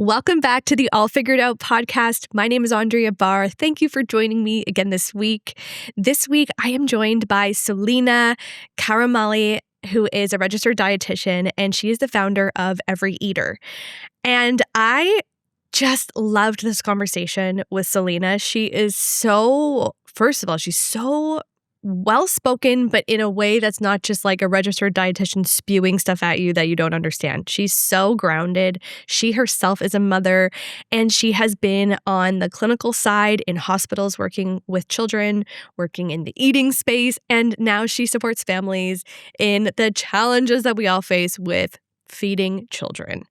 Welcome back to the All Figured Out podcast. My name is Andrea Barr. Thank you for joining me again this week. This week, I am joined by Soleina Karamali, who is a registered dietitian, and she is the founder of Every Eater. And I just loved this conversation with Soleina. She is first of all, she's so well-spoken, but in a way that's not just like a registered dietitian spewing stuff at you that you don't understand. She's so grounded. She herself is a mother, and she has been on the clinical side in hospitals working with children, working in the eating space, and now she supports families in the challenges that we all face with feeding children.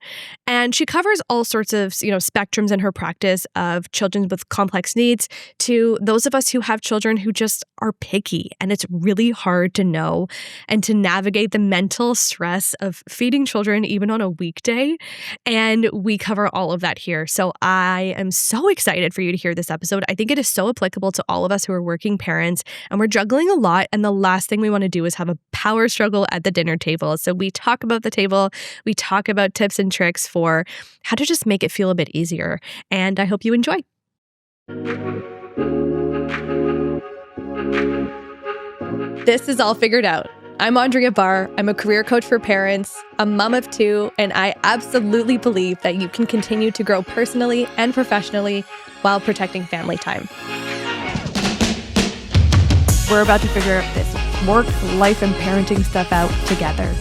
And she covers all sorts of, spectrums in her practice, of children with complex needs to those of us who have children who just are picky. And it's really hard to know and to navigate the mental stress of feeding children even on a weekday. And we cover all of that here. So I am so excited for you to hear this episode. I think it is so applicable to all of us who are working parents, and we're juggling a lot. And the last thing we want to do is have a power struggle at the dinner table. So we talk about the table. We talk about tips and tricks for how to just make it feel a bit easier. And I hope you enjoy. This is All Figured Out. I'm Andrea Barr. I'm a career coach for parents, a mom of two, and I absolutely believe that you can continue to grow personally and professionally while protecting family time. We're about to figure out this work, life, and parenting stuff out together.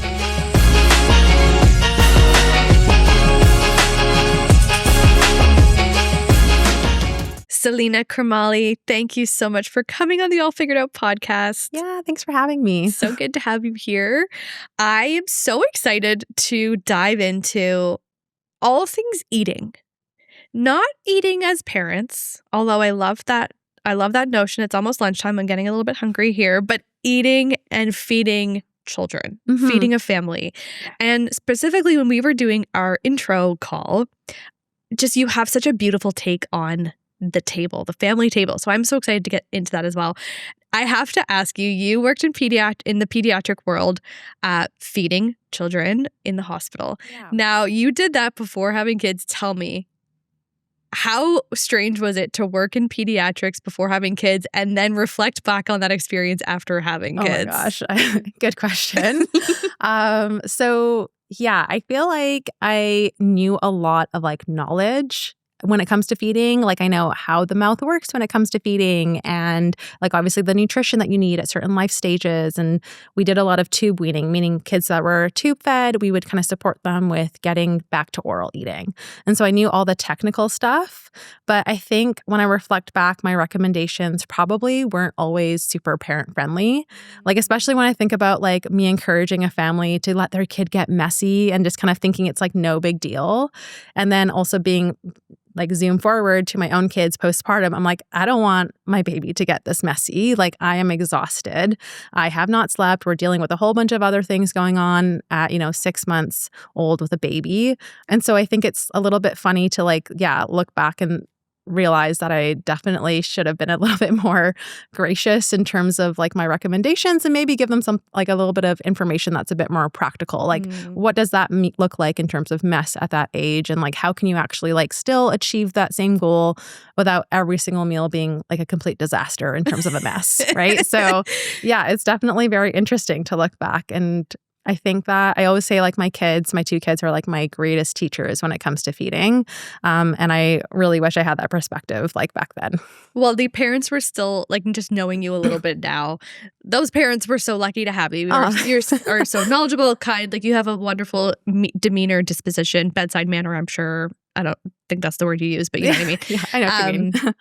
Soleina Karamali, thank you so much for coming on the All Figured Out podcast. Yeah, thanks for having me. So good to have you here. I am so excited to dive into all things eating. Not eating as parents, although I love that notion. It's almost lunchtime. I'm getting a little bit hungry here, but eating and feeding children, feeding a family. And specifically when we were doing our intro call, just you have such a beautiful take on the table, the family table. So I'm so excited to get into that as well. I have to ask you, you worked in the pediatric world, feeding children in the hospital. Yeah. Now, you did that before having kids. Tell me, how strange was it to work in pediatrics before having kids and then reflect back on that experience after having kids? Oh my gosh, good question. Yeah, I feel like I knew a lot of knowledge when it comes to feeding. I know how the mouth works when it comes to feeding, and obviously the nutrition that you need at certain life stages. And we did a lot of tube weaning, meaning kids that were tube fed, we would kind of support them with getting back to oral eating. And so I knew all the technical stuff, but I think when I reflect back, my recommendations probably weren't always super parent friendly. Especially when I think about me encouraging a family to let their kid get messy and just kind of thinking it's no big deal. And then also being zoom forward to my own kids postpartum, I'm I don't want my baby to get this messy. I am exhausted. I have not slept. We're dealing with a whole bunch of other things going on at, 6 months old with a baby. And so I think it's a little bit funny to look back and realize that I definitely should have been a little bit more gracious in terms of my recommendations, and maybe give them some a little bit of information that's a bit more practical. What does that look like in terms of mess at that age, and how can you actually still achieve that same goal without every single meal being a complete disaster in terms of a mess, right? So yeah, it's definitely very interesting to look back. And I think that I always say my two kids are my greatest teachers when it comes to feeding. And I really wish I had that perspective back then. Well, the parents were still just knowing you a little bit now. Those parents were so lucky to have you. You're so knowledgeable, kind. You have a wonderful demeanor, disposition, bedside manner, I'm sure. I don't think that's the word you use, but you know what I mean. Yeah, I know what you mean.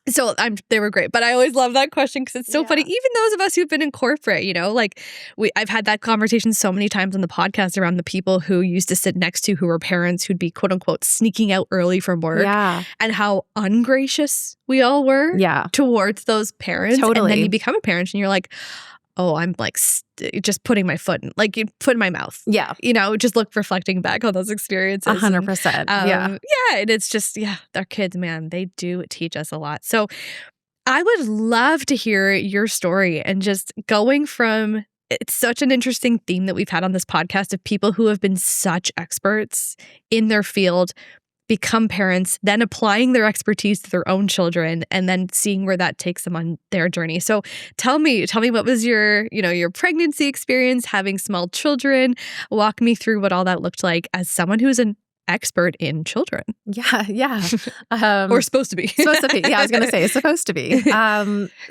So they were great, but I always love that question because it's so funny. Even those of us who've been in corporate, I've had that conversation so many times on the podcast around the people who used to sit next to who were parents who'd be quote unquote sneaking out early from work, and how ungracious we all were towards those parents. Totally. And then you become a parent and you're oh, I'm just putting my foot in, you put in my mouth. Yeah. Just reflecting back on those experiences. 100%. Yeah. Yeah. And it's just, their kids, man, they do teach us a lot. So I would love to hear your story and just going from, it's such an interesting theme that we've had on this podcast of people who have been such experts in their field become parents, then applying their expertise to their own children, and then seeing where that takes them on their journey. So tell me what was your pregnancy experience, having small children? Walk me through what all that looked like as someone who's an expert in children. Yeah. Or supposed to be. Supposed to be. Yeah, I was going to say it's supposed to be.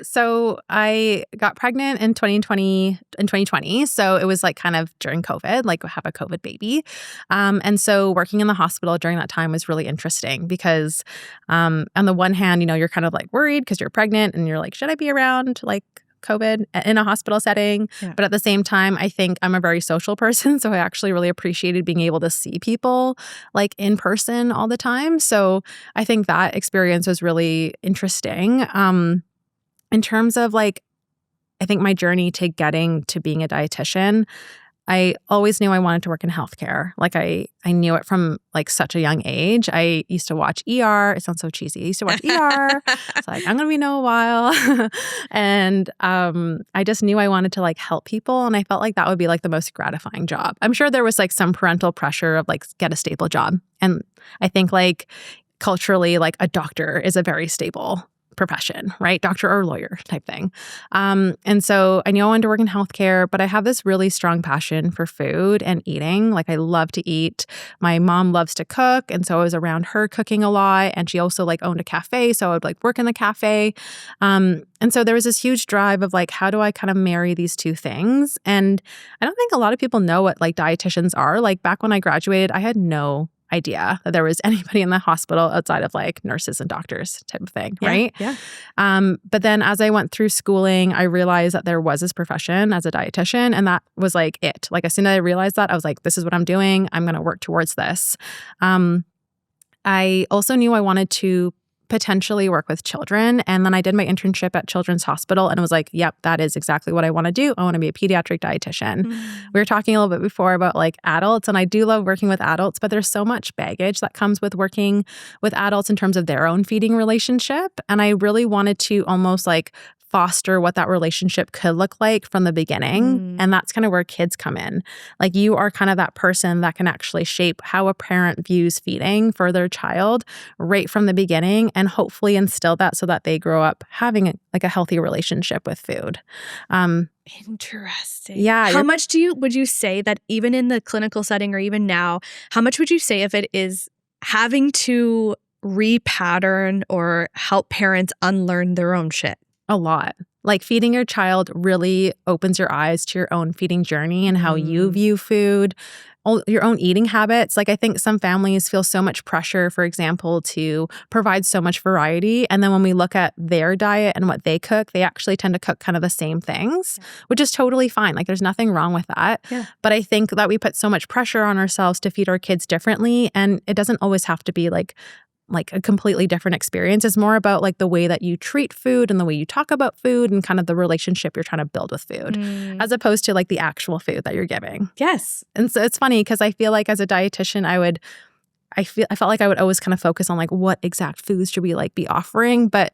So I got pregnant in 2020. So it was like kind of during COVID, like have a COVID baby. And so working in the hospital during that time was really interesting because on the one hand, you're kind of like worried because you're pregnant and you're like, should I be around like COVID in a hospital setting? Yeah. But at the same time, I think I'm a very social person. So I actually really appreciated being able to see people like in person all the time. So I think that experience was really interesting. In terms of like, I think my journey to getting to being a dietitian, I always knew I wanted to work in healthcare. Like I knew it from like such a young age. I used to watch ER. It sounds so cheesy. I used to watch ER. It's like, I'm going to be know a while. And I just knew I wanted to like help people. And I felt like that would be like the most gratifying job. I'm sure there was like some parental pressure of like get a stable job. And I think like culturally, like a doctor is a very stable profession, right? Doctor or lawyer type thing. And so I knew I wanted to work in healthcare, but I have this really strong passion for food and eating. Like I love to eat. My mom loves to cook. And so I was around her cooking a lot. And she also like owned a cafe. So I would like work in the cafe. And so there was this huge drive of like, how do I kind of marry these two things? And I don't think a lot of people know what like dietitians are. Like back when I graduated, I had no idea that there was anybody in the hospital outside of like nurses and doctors type of thing, right? Yeah. But then as I went through schooling, I realized that there was this profession as a dietitian, and that was like it. Like as soon as I realized that, I was like, this is what I'm doing. I'm going to work towards this. I also knew I wanted to potentially work with children. And then I did my internship at Children's Hospital and it was like, yep, that is exactly what I want to do. I want to be a pediatric dietitian. We were talking a little bit before about like adults, and I do love working with adults, but there's so much baggage that comes with working with adults in terms of their own feeding relationship. And I really wanted to almost like foster what that relationship could look like from the beginning. And that's kind of where kids come in. Like you are kind of that person that can actually shape how a parent views feeding for their child right from the beginning and hopefully instill that so that they grow up having like a healthy relationship with food. Interesting. Yeah. How much would you say that even in the clinical setting or even now, how much would you say if it is having to repattern or help parents unlearn their own shit? A lot. Like feeding your child really opens your eyes to your own feeding journey and how you view food, your own eating habits. Like I think some families feel so much pressure, for example, to provide so much variety. And then when we look at their diet and what they cook, they actually tend to cook kind of the same things, which is totally fine. Like there's nothing wrong with that. Yeah. But I think that we put so much pressure on ourselves to feed our kids differently. And it doesn't always have to be like a completely different experience. It's more about like the way that you treat food and the way you talk about food and kind of the relationship you're trying to build with food as opposed to like the actual food that you're giving. Yes. And so it's funny because I feel like as a dietitian, I felt like I would always kind of focus on like what exact foods should we like be offering. But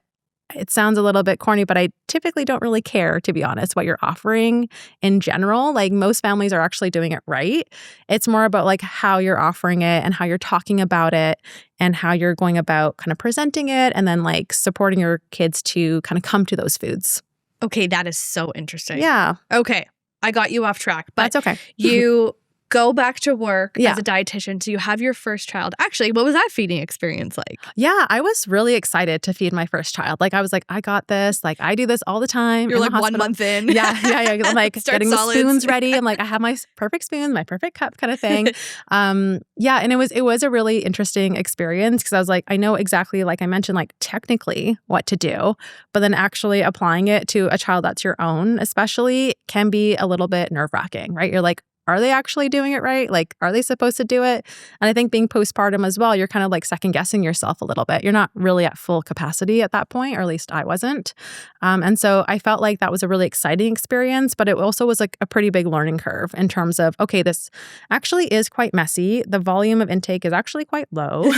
it sounds a little bit corny, but I typically don't really care, to be honest, what you're offering in general. Like most families are actually doing it right. It's more about like how you're offering it and how you're talking about it and how you're going about kind of presenting it and then like supporting your kids to kind of come to those foods. Okay, that is so interesting. Yeah. Okay, I got you off track. But that's okay. You go back to work as a dietitian. So you have your first child. Actually, what was that feeding experience like? Yeah, I was really excited to feed my first child. Like I was like, I got this. Like I do this all the time. You're like 1 month in. Yeah. I'm like getting solids. The spoons ready. I'm like, I have my perfect spoon, my perfect cup kind of thing. And it was a really interesting experience because I was like, I know exactly, like I mentioned, like technically what to do, but then actually applying it to a child that's your own, especially can be a little bit nerve-wracking, right? You're like, are they actually doing it right? Like, are they supposed to do it? And I think being postpartum as well, you're kind of like second guessing yourself a little bit. You're not really at full capacity at that point, or at least I wasn't. And so I felt like that was a really exciting experience, but it also was like a pretty big learning curve in terms of, okay, this actually is quite messy. The volume of intake is actually quite low.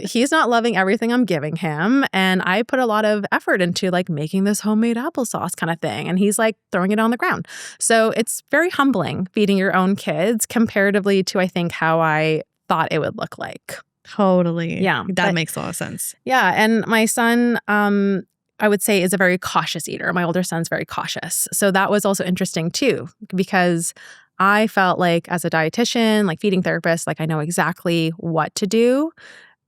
He's not loving everything I'm giving him. And I put a lot of effort into like making this homemade applesauce kind of thing. And he's like throwing it on the ground. So it's very humbling feeding your own kids comparatively to, I think, how I thought it would look like. Totally. Yeah. That makes a lot of sense. Yeah. And my son, I would say, is a very cautious eater. My older son's very cautious. So that was also interesting too, because I felt like as a dietitian, like feeding therapist, like I know exactly what to do.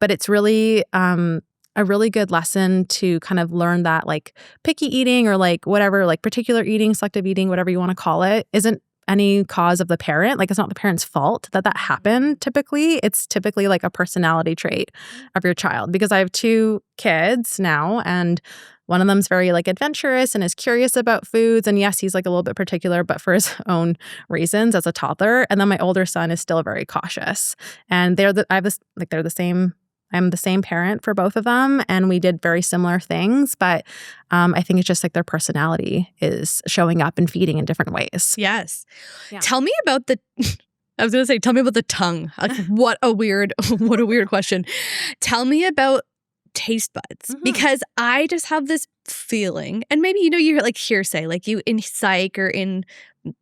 But it's really a really good lesson to kind of learn that like picky eating or like whatever, like particular eating, selective eating, whatever you want to call it, isn't any cause of the parent. Like it's not the parent's fault that happened typically. It's typically like a personality trait of your child, because I have 2 kids now, and one of them's very like adventurous and is curious about foods. And yes, he's like a little bit particular, but for his own reasons as a toddler. And then my older son is still very cautious. And they're the same. I'm the same parent for both of them, and we did very similar things. But I think it's just like their personality is showing up and feeding in different ways. Yes. Yeah. Tell me about the tell me about the tongue. Like, what a weird question. Tell me about taste buds, because I just have this feeling, and maybe, you hear like hearsay, like you in psych or in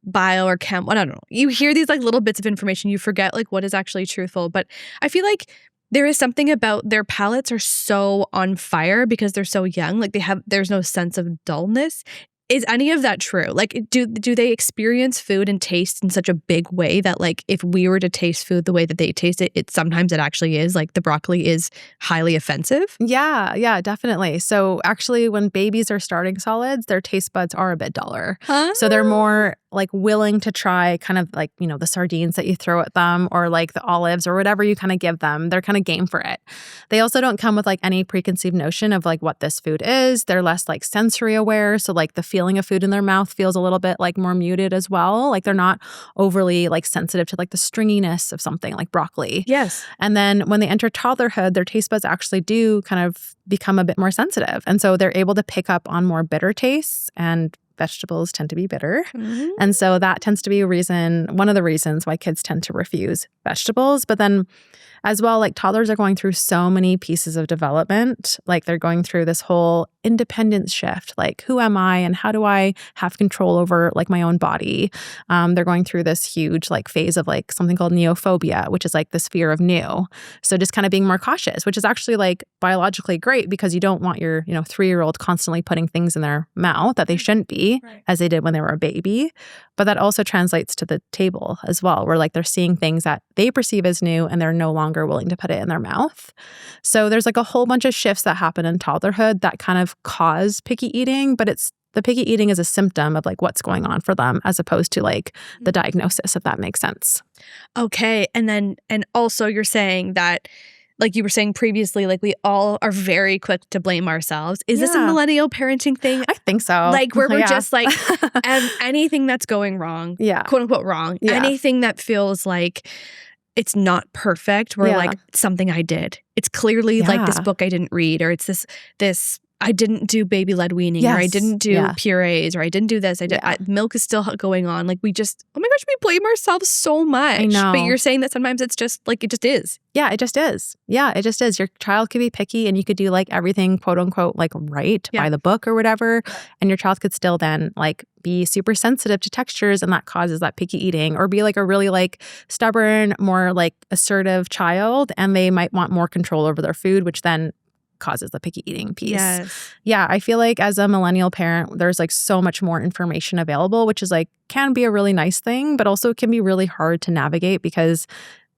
bio or chem, I don't know. You hear these like little bits of information, you forget like what is actually truthful. But I feel like there is something about their palates are so on fire because they're so young. Like there's no sense of dullness. Is any of that true? Like, do they experience food and taste in such a big way that, like, if we were to taste food the way that they taste it, sometimes it actually is, like, the broccoli is highly offensive? Yeah, definitely. So actually, when babies are starting solids, their taste buds are a bit duller. Huh? So they're more like willing to try kind of like, the sardines that you throw at them, or like the olives or whatever you kind of give them. They're kind of game for it. They also don't come with like any preconceived notion of like what this food is. They're less like sensory aware. So like the feeling of food in their mouth feels a little bit like more muted as well. Like they're not overly like sensitive to like the stringiness of something like broccoli. Yes. And then when they enter toddlerhood, their taste buds actually do kind of become a bit more sensitive. And so they're able to pick up on more bitter tastes, and vegetables tend to be bitter. Mm-hmm. And so that tends to be one of the reasons why kids tend to refuse vegetables. But then as well, like toddlers are going through so many pieces of development. Like they're going through this whole independence shift. Like, who am I and how do I have control over like my own body? They're going through this huge like phase of like something called neophobia, which is like this fear of new. So just kind of being more cautious, which is actually like biologically great, because you don't want your 3-year-old constantly putting things in their mouth that they shouldn't be, as they did when they were a baby. But that also translates to the table as well, where like they're seeing things that they perceive as new and they're no longer willing to put it in their mouth. So there's like a whole bunch of shifts that happen in toddlerhood that kind of cause picky eating, but the picky eating is a symptom of like what's going on for them, as opposed to like the diagnosis, if that makes sense. Okay. And also you're saying that, like you were saying previously, like we all are very quick to blame ourselves. Is this a millennial parenting thing? I think so. Like where we're just like, anything that's going wrong, quote unquote wrong, anything that feels like it's not perfect, we're like, something I did. It's clearly like this book I didn't read, or it's this I didn't do baby-led weaning, or I didn't do purées, or I didn't do this. Milk is still going on. Like we just, oh my gosh, we blame ourselves so much. I know. But you're saying that sometimes it's just like, it just is. Yeah, it just is. Yeah, it just is. Your child could be picky and you could do like everything quote unquote like right by the book or whatever. And your child could still then like be super sensitive to textures, and that causes that picky eating, or be like a really like stubborn, more like assertive child, and they might want more control over their food, which then causes the picky eating piece. Yes. Yeah, I feel like as a millennial parent, there's like so much more information available, which is like can be a really nice thing, but also can be really hard to navigate because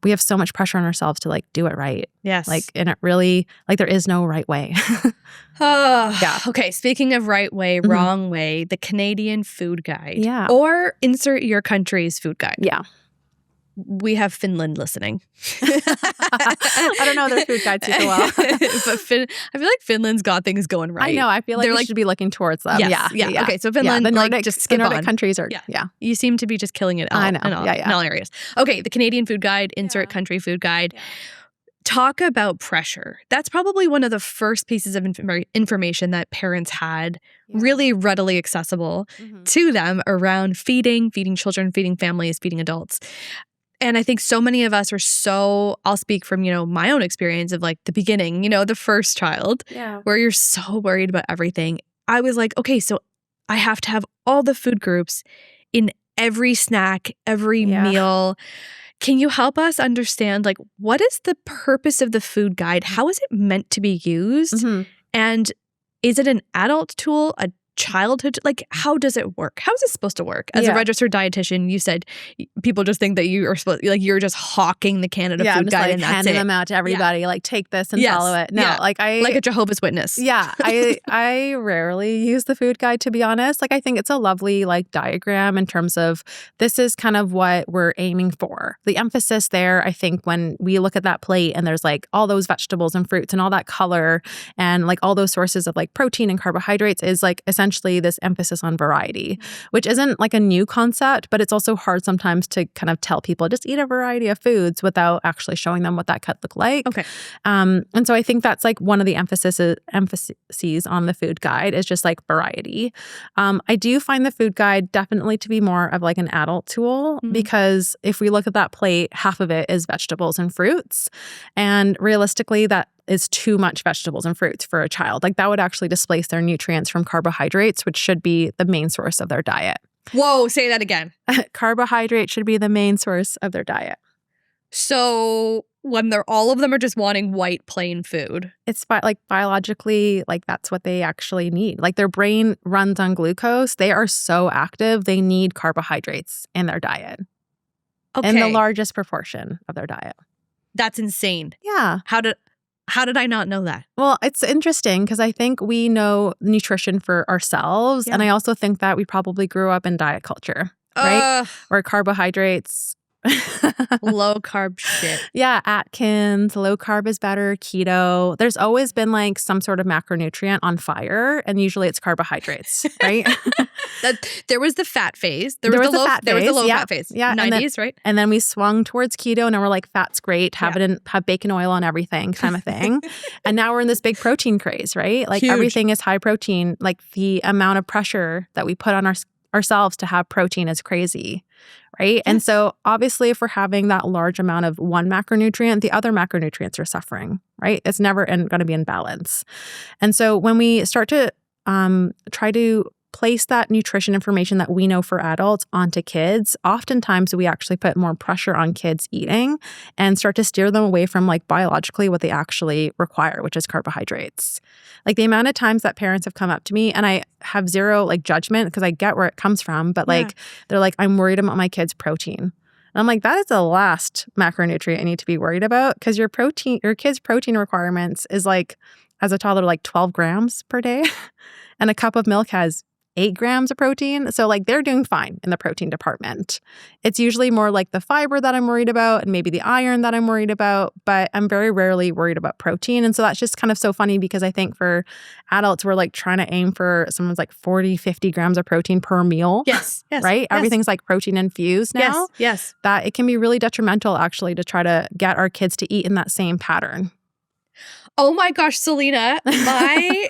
we have so much pressure on ourselves to like do it right. Yes. Like, and it really, like there is no right way. Okay. Speaking of right way, wrong way, the Canadian Food Guide. Yeah. Or insert your country's food guide. Yeah. We have Finland listening. I don't know their food guide super well. But I feel like Finland's got things going right. I know. I feel like we should be looking towards them. Yes, yeah. Okay, so Finland, the Nordic, like, just skip the Nordic on. countries are, You seem to be just killing it all, I know. in all areas. Okay, the Canadian Food Guide, insert country food guide. Yeah. Talk about pressure. That's probably one of the first pieces of information that parents had really readily accessible to them around feeding children, feeding families, feeding adults. And I think so many of us are I'll speak from, my own experience of like the beginning, the first child, where you're so worried about everything. I was like, okay, so I have to have all the food groups in every snack, every meal. Can you help us understand, like, what is the purpose of the food guide? How is it meant to be used? Mm-hmm. And is it an adult tool, a childhood? Like, how does it work? How is it supposed to work? As a registered dietitian, you said people just think that you are supposed, like, you're just hawking the Canada food guide, like and that's handing it. them out to everybody. Like, take this and follow it. No, like a Jehovah's Witness. Yeah, I rarely use the food guide, to be honest. Like, I think it's a lovely like diagram in terms of this is kind of what we're aiming for. The emphasis there, I think, when we look at that plate and there's like all those vegetables and fruits and all that color and like all those sources of like protein and carbohydrates is like essentially this emphasis on variety, which isn't like a new concept, but it's also hard sometimes to kind of tell people just eat a variety of foods without actually showing them what that could look like. Okay. And so I think that's like one of the emphases on the food guide is just like variety. I do find the food guide definitely to be more of like an adult tool because if we look at that plate, half of it is vegetables and fruits. And realistically, that is too much vegetables and fruits for a child. Like that would actually displace their nutrients from carbohydrates, which should be the main source of their diet. Whoa, say that again. Carbohydrate should be the main source of their diet. So when all of them are just wanting white plain food. It's like biologically, like that's what they actually need. Like their brain runs on glucose. They are so active. They need carbohydrates in their diet. Okay. In the largest proportion of their diet. That's insane. Yeah. How did I not know that? Well, it's interesting because I think we know nutrition for ourselves. Yeah. And I also think that we probably grew up in diet culture, right? Where carbohydrates... low carb shit. Yeah, Atkins, low carb is better, keto. There's always been like some sort of macronutrient on fire, and usually it's carbohydrates, right? There was the fat phase. There was the low fat phase. Yeah, 90s, right? And then we swung towards keto, and now we're like, fat's great, have bacon oil on everything kind of thing. And now we're in this big protein craze, right? Like huge. Everything is high protein. Like the amount of pressure that we put on ourselves to have protein is crazy. Right. Yes. And so obviously, if we're having that large amount of one macronutrient, the other macronutrients are suffering. Right. It's never going to be in balance. And so when we start to try to place that nutrition information that we know for adults onto kids, oftentimes we actually put more pressure on kids eating and start to steer them away from like biologically what they actually require, which is carbohydrates. Like the amount of times that parents have come up to me, and I have zero like judgment because I get where it comes from, but like they're like, I'm worried about my kid's protein. And I'm like, that is the last macronutrient I need to be worried about because your kid's protein requirements is like, as a toddler, like 12 grams per day. And a cup of milk has 8 grams of protein. So like they're doing fine in the protein department. It's usually more like the fiber that I'm worried about and maybe the iron that I'm worried about, but I'm very rarely worried about protein. And so that's just kind of so funny because I think for adults, we're like trying to aim for someone's like 40, 50 grams of protein per meal. Yes. Right? Yes. Everything's like protein infused now. Yes. That it can be really detrimental actually to try to get our kids to eat in that same pattern. Oh my gosh, Soleina, my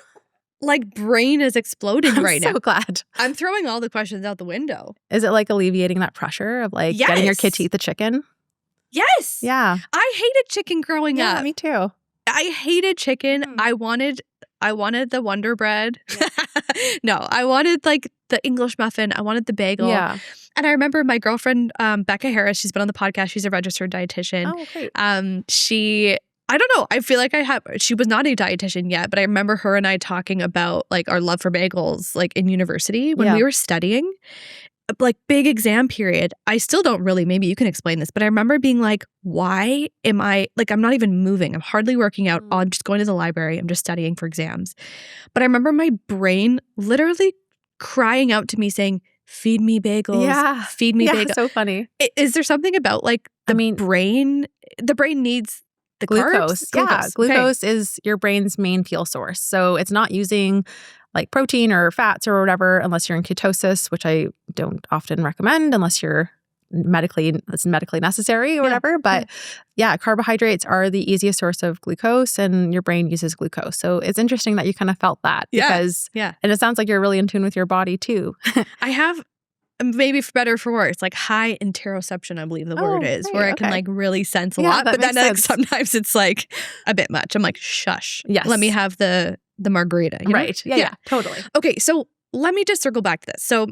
like brain is exploding right now. I'm so glad. I'm throwing all the questions out the window. Is it like alleviating that pressure of like getting your kid to eat the chicken? Yes. Yeah. I hated chicken growing up. Yeah, me too. I hated chicken. I wanted the Wonder Bread. Yeah. No, I wanted like the English muffin. I wanted the bagel. Yeah. And I remember my girlfriend, Becca Harris, she's been on the podcast. She's a registered dietitian. Oh, great. I don't know. I feel like she was not a dietitian yet, but I remember her and I talking about like our love for bagels, like in university when we were studying, like big exam period. I still don't really, maybe you can explain this, but I remember being like, why am I, like, I'm not even moving. I'm hardly working out. I'm just going to the library. I'm just studying for exams. But I remember my brain literally crying out to me saying, feed me bagels. Yeah. Feed me bagels. So funny. Is there something about like the brain needs the glucose. Carbs? Yeah. Glucose is your brain's main fuel source. So it's not using like protein or fats or whatever unless you're in ketosis, which I don't often recommend unless it's medically necessary or whatever. But carbohydrates are the easiest source of glucose and your brain uses glucose. So it's interesting that you kind of felt that because, and it sounds like you're really in tune with your body too. I have, maybe for better or for worse, like high interoception, I believe the word is, where I can like really sense a lot. But then like, sometimes it's like a bit much. I'm like, shush. Yes. Let me have the margarita. You know? Right. Yeah, totally. Okay. So let me just circle back to this. So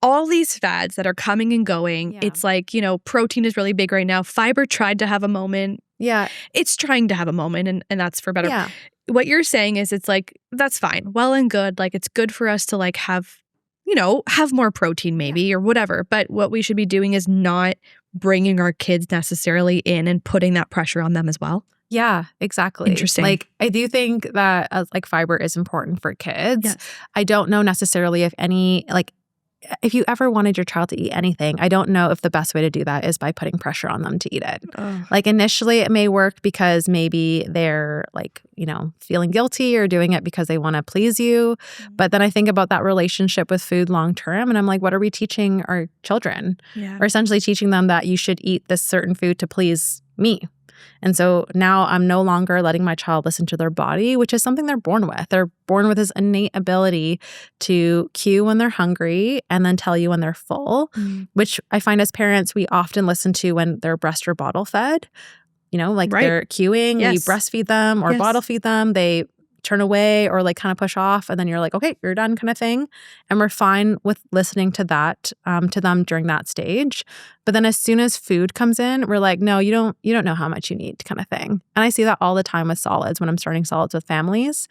all these fads that are coming and going. Yeah. It's like, protein is really big right now. Fiber tried to have a moment. Yeah. It's trying to have a moment, and that's for better. Yeah. What you're saying is it's like, that's fine. Well and good. Like, it's good for us to like have more protein maybe or whatever. But what we should be doing is not bringing our kids necessarily in and putting that pressure on them as well. Yeah, exactly. Interesting. Like, I do think that like fiber is important for kids. Yes. I don't know necessarily if you ever wanted your child to eat anything, I don't know if the best way to do that is by putting pressure on them to eat it. Oh. Like initially it may work because maybe they're like, feeling guilty or doing it because they want to please you. But then I think about that relationship with food long term and I'm like, what are we teaching our children? Yeah. We're essentially teaching them that you should eat this certain food to please me. And so now I'm no longer letting my child listen to their body, which is something they're born with. They're born with this innate ability to cue when they're hungry and then tell you when they're full, which I find as parents, we often listen to when they're breast or bottle fed. Right. They're cueing, we breastfeed them or bottle feed them. They turn away or like kind of push off. And then you're like, okay, you're done kind of thing. And we're fine with listening to that, to them during that stage. But then as soon as food comes in, we're like, no, you don't know how much you need kind of thing. And I see that all the time with solids when I'm starting solids with families,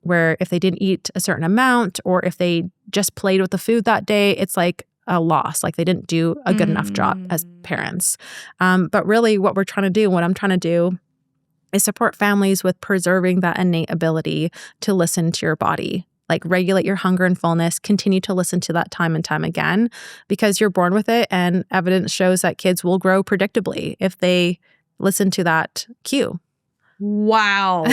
where if they didn't eat a certain amount or if they just played with the food that day, it's like a loss. Like they didn't do a good enough job as parents. But really what I'm trying to do is support families with preserving that innate ability to listen to your body, like regulate your hunger and fullness, continue to listen to that time and time again, because you're born with it. And evidence shows that kids will grow predictably if they listen to that cue. Wow.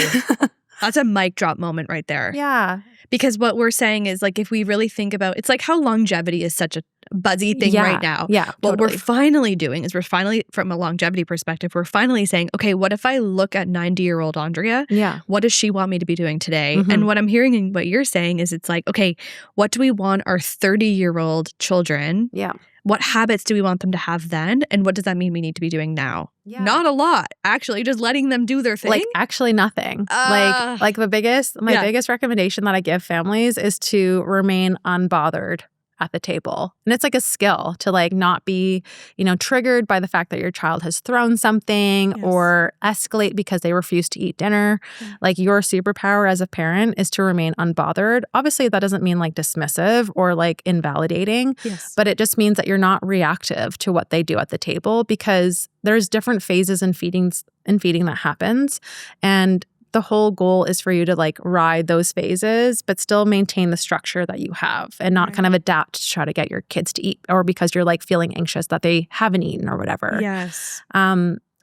That's a mic drop moment right there. Yeah. Because what we're saying is like, if we really think about, it's like how longevity is such a buzzy thing right now. Yeah. What we're finally doing is from a longevity perspective, we're finally saying, okay, what if I look at 90-year-old Andrea? Yeah. What does she want me to be doing today? And what I'm hearing and what you're saying is it's like, okay, what do we want our 30-year-old children? Yeah. What habits do we want them to have then? And what does that mean we need to be doing now? Yeah. Not a lot, actually, just letting them do their thing. Like actually nothing. My biggest recommendation that I give families is to remain unbothered at the table. And it's like a skill to like not be, triggered by the fact that your child has thrown something or escalate because they refuse to eat dinner. Yeah. Like your superpower as a parent is to remain unbothered. Obviously that doesn't mean like dismissive or like invalidating, but it just means that you're not reactive to what they do at the table, because there's different phases in feeding that happens. And the whole goal is for you to like ride those phases, but still maintain the structure that you have and not kind of adapt to try to get your kids to eat, or because you're like feeling anxious that they haven't eaten or whatever. Yes.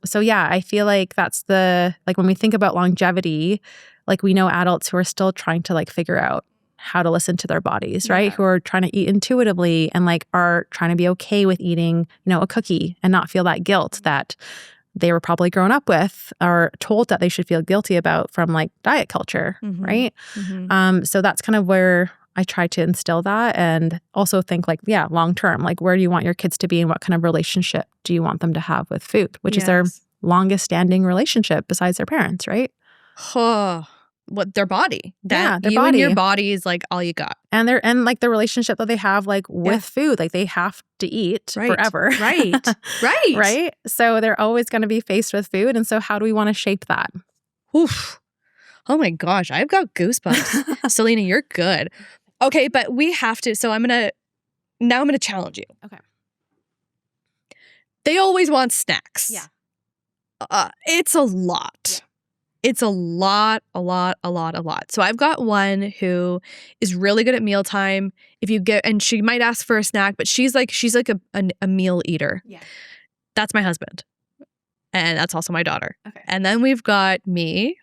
So yeah, I feel like that's when we think about longevity, like we know adults who are still trying to like figure out how to listen to their bodies, right? Who are trying to eat intuitively and like are trying to be okay with eating, a cookie and not feel that guilt that they were probably grown up with or told that they should feel guilty about from like diet culture, right? So that's kind of where I try to instill that, and also think like, long term, like where do you want your kids to be and what kind of relationship do you want them to have with food, which is their longest standing relationship besides their parents, right? What their body? Their body. And your body is like all you got, and like the relationship that they have like with food, like they have to eat forever, right? Right. So they're always going to be faced with food, and so how do we want to shape that? Oof. Oh my gosh, I've got goosebumps. Soleina, you're good. Okay, but we have to. So I'm gonna challenge you. Okay. They always want snacks. Yeah. It's a lot. Yeah. It's a lot. So I've got one who is really good at mealtime. And she might ask for a snack, but she's like a meal eater. Yeah. That's my husband. And that's also my daughter. Okay. And then we've got me.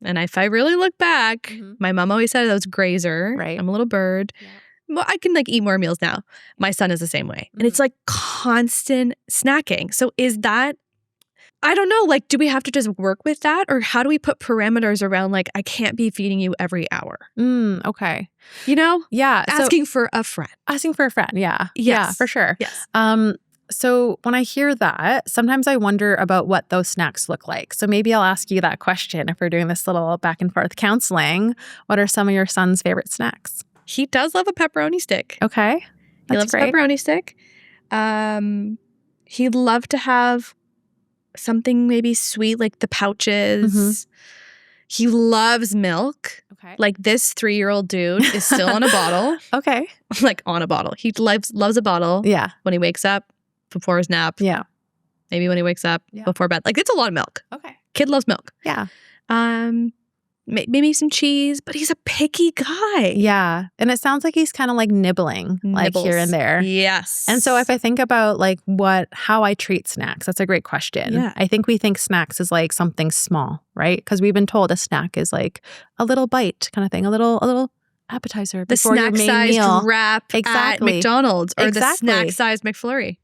And if I really look back, my mom always said I was grazer. Right. I'm a little bird. Yeah. Well, I can like eat more meals now. My son is the same way. And it's like constant snacking. So is that, I don't know, like, do we have to just work with that? Or how do we put parameters around, like, I can't be feeding you every hour? Okay. Yeah. Asking for a friend. Yeah. Yes. Yeah, for sure. Yes. So when I hear that, sometimes I wonder about what those snacks look like. So maybe I'll ask you that question if we're doing this little back and forth counseling. What are some of your son's favorite snacks? He does love a pepperoni stick. Okay. He loves great. pepperoni stick. He'd love to have something maybe sweet, like the pouches. He loves milk. Okay. Like this 3-year-old dude is still on a bottle. Okay. Like on a bottle. He loves a bottle. Yeah. When he wakes up, before his nap. Yeah. Maybe when he wakes up, before bed. Like it's a lot of milk. Okay. Kid loves milk. Yeah. Maybe some cheese, but he's a picky guy. Yeah. And it sounds like he's kind of like nibbling, like here and there. Yes. And so if I think about like how I treat snacks, that's a great question. Yeah. I think we think snacks is like something small, right? Because we've been told a snack is like a little bite kind of thing, a little appetizer before your main meal. The snack-sized wrap at McDonald's or the snack-sized McFlurry.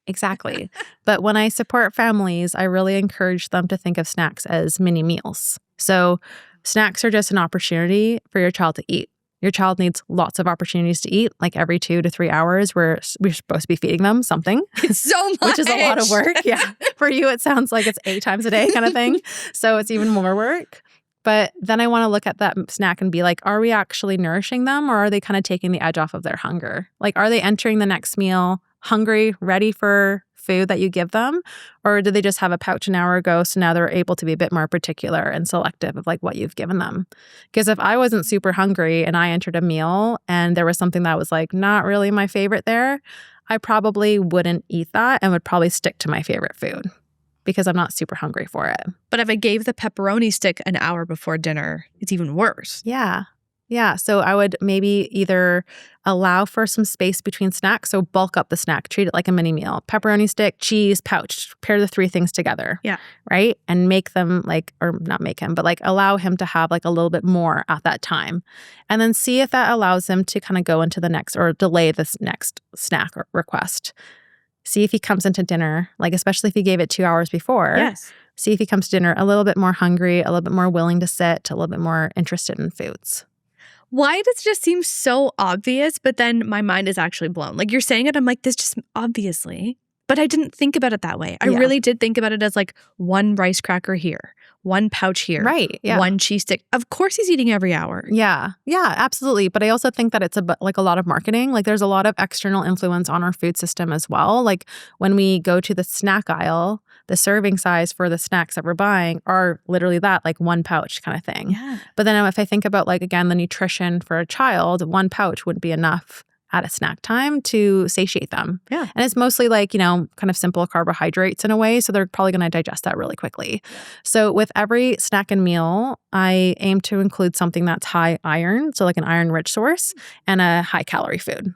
Exactly. But when I support families, I really encourage them to think of snacks as mini meals. So snacks are just an opportunity for your child to eat. Your child needs lots of opportunities to eat. Like every 2 to 3 hours, we're supposed to be feeding them something. It's so much. Which is a lot of work. Yeah. For you, it sounds like it's 8 times a day kind of thing. So it's even more work. But then I want to look at that snack and be like, are we actually nourishing them, or are they kind of taking the edge off of their hunger? Like, are they entering the next meal hungry, ready for food that you give them? Or did they just have a pouch an hour ago, so now they're able to be a bit more particular and selective of like what you've given them? Because if I wasn't super hungry and I entered a meal and there was something that was like not really my favorite there, I probably wouldn't eat that and would probably stick to my favorite food because I'm not super hungry for it. But if I gave the pepperoni stick an hour before dinner, it's even worse. Yeah. Yeah. So I would maybe either allow for some space between snacks. So bulk up the snack, treat it like a mini meal. Pepperoni stick, cheese, pouch, pair the 3 things together. Yeah. Right. And make them like, or not make him, but like allow him to have like a little bit more at that time. And then see if that allows him to kind of go into the next or delay this next snack request. See if he comes into dinner, like especially if you gave it 2 hours before. Yes. See if he comes to dinner a little bit more hungry, a little bit more willing to sit, a little bit more interested in foods. Why does it just seem so obvious, but then my mind is actually blown? Like you're saying it, I'm like, this just obviously. But I didn't think about it that way. I really did think about it as like 1 rice cracker here, 1 pouch here. Right. Yeah. 1 cheese stick. Of course he's eating every hour. Yeah. Yeah, absolutely. But I also think that it's like a lot of marketing. Like there's a lot of external influence on our food system as well. Like when we go to the snack aisle, the serving size for the snacks that we're buying are literally that, like 1 pouch kind of thing. Yeah. But then if I think about like, again, the nutrition for a child, 1 pouch wouldn't be enough at a snack time to satiate them. Yeah. And it's mostly like, kind of simple carbohydrates in a way. So they're probably going to digest that really quickly. Yeah. So with every snack and meal, I aim to include something that's high iron. So like an iron-rich source and a high-calorie food.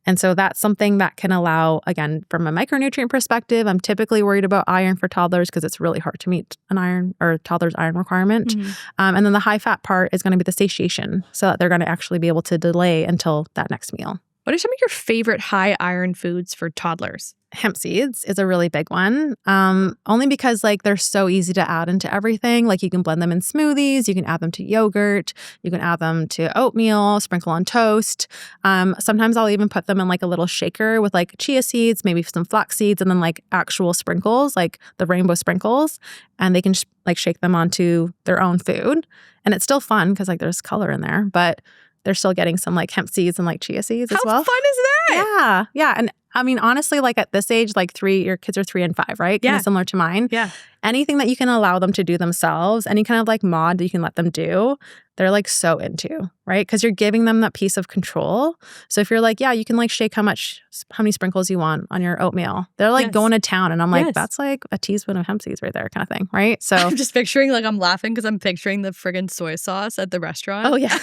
And so that's something that can allow, again, from a micronutrient perspective, I'm typically worried about iron for toddlers because it's really hard to meet an iron or toddler's iron requirement. And then the high fat part is going to be the satiation so that they're going to actually be able to delay until that next meal. What are some of your favorite high iron foods for toddlers? Hemp seeds is a really big one, only because like they're so easy to add into everything. Like you can blend them in smoothies, you can add them to yogurt, you can add them to oatmeal, sprinkle on toast. Sometimes I'll even put them in like a little shaker with like chia seeds, maybe some flax seeds, and then like actual sprinkles, like the rainbow sprinkles, and they can like shake them onto their own food. And it's still fun because like there's color in there, but they're still getting some like hemp seeds and like chia seeds as well. How fun is that? Yeah. And I mean, honestly, like at this age, like your kids are 3 and 5, right? Yeah. Kind of similar to mine. Yeah. Anything that you can allow them to do themselves, any kind of like mod that you can let them do, they're like so into, right? Because you're giving them that piece of control. So if you're like, yeah, you can like shake how many sprinkles you want on your oatmeal, they're like going to town. And I'm like, that's like a teaspoon of hemp seeds right there kind of thing, right? So I'm just picturing, like I'm laughing because I'm picturing the friggin' soy sauce at the restaurant. Oh, yeah.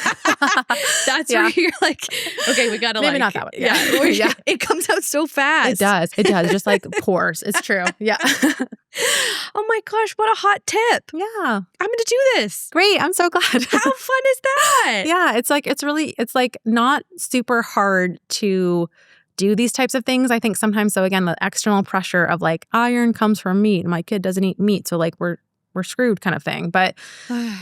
That's where you're like, okay, we got to Maybe like. not that one. Yeah. It comes out so fast. It does. Just like pours. It's true. Yeah. Oh my gosh, what a hot tip. Yeah. I'm going to do this. Great. I'm so glad. How fun is that? Yeah. It's like not super hard to do these types of things. I think sometimes, so again, the external pressure of like iron comes from meat. My kid doesn't eat meat. So like we're screwed kind of thing. But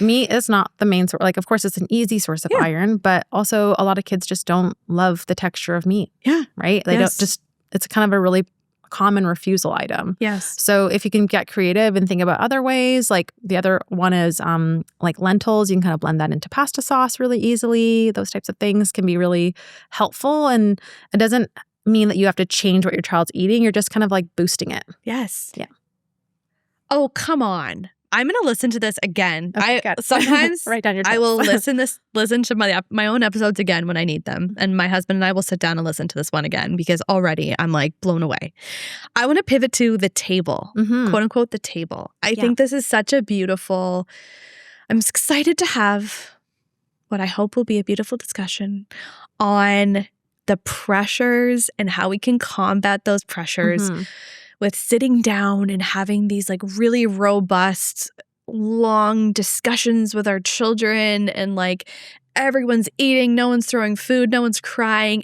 meat is not the main source. Like, of course, it's an easy source of iron, but also a lot of kids just don't love the texture of meat. Yeah. Right? They don't it's kind of a really common refusal item. Yes. So if you can get creative and think about other ways, like the other one is like lentils, you can kind of blend that into pasta sauce really easily. Those types of things can be really helpful. And it doesn't mean that you have to change what your child's eating. You're just kind of like boosting it. Yes. Yeah. Oh, come on. I'm going to listen to this again. Okay, Sometimes write down your I tips. will listen to my own episodes again when I need them. And my husband and I will sit down and listen to this one again because already I'm like blown away. I want to pivot to the table, quote unquote, the table. I think this is such a beautiful, I'm excited to have what I hope will be a beautiful discussion on the pressures and how we can combat those pressures with sitting down and having these like really robust, long discussions with our children and like everyone's eating, no one's throwing food, no one's crying.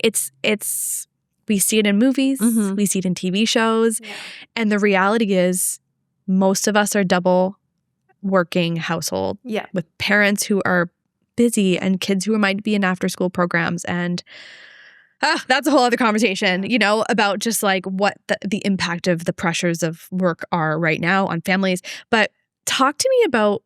We see it in movies, we see it in TV shows. Yeah. And the reality is most of us are double working household with parents who are busy and kids who might be in after school programs. And that's a whole other conversation, about just like what the impact of the pressures of work are right now on families. But talk to me about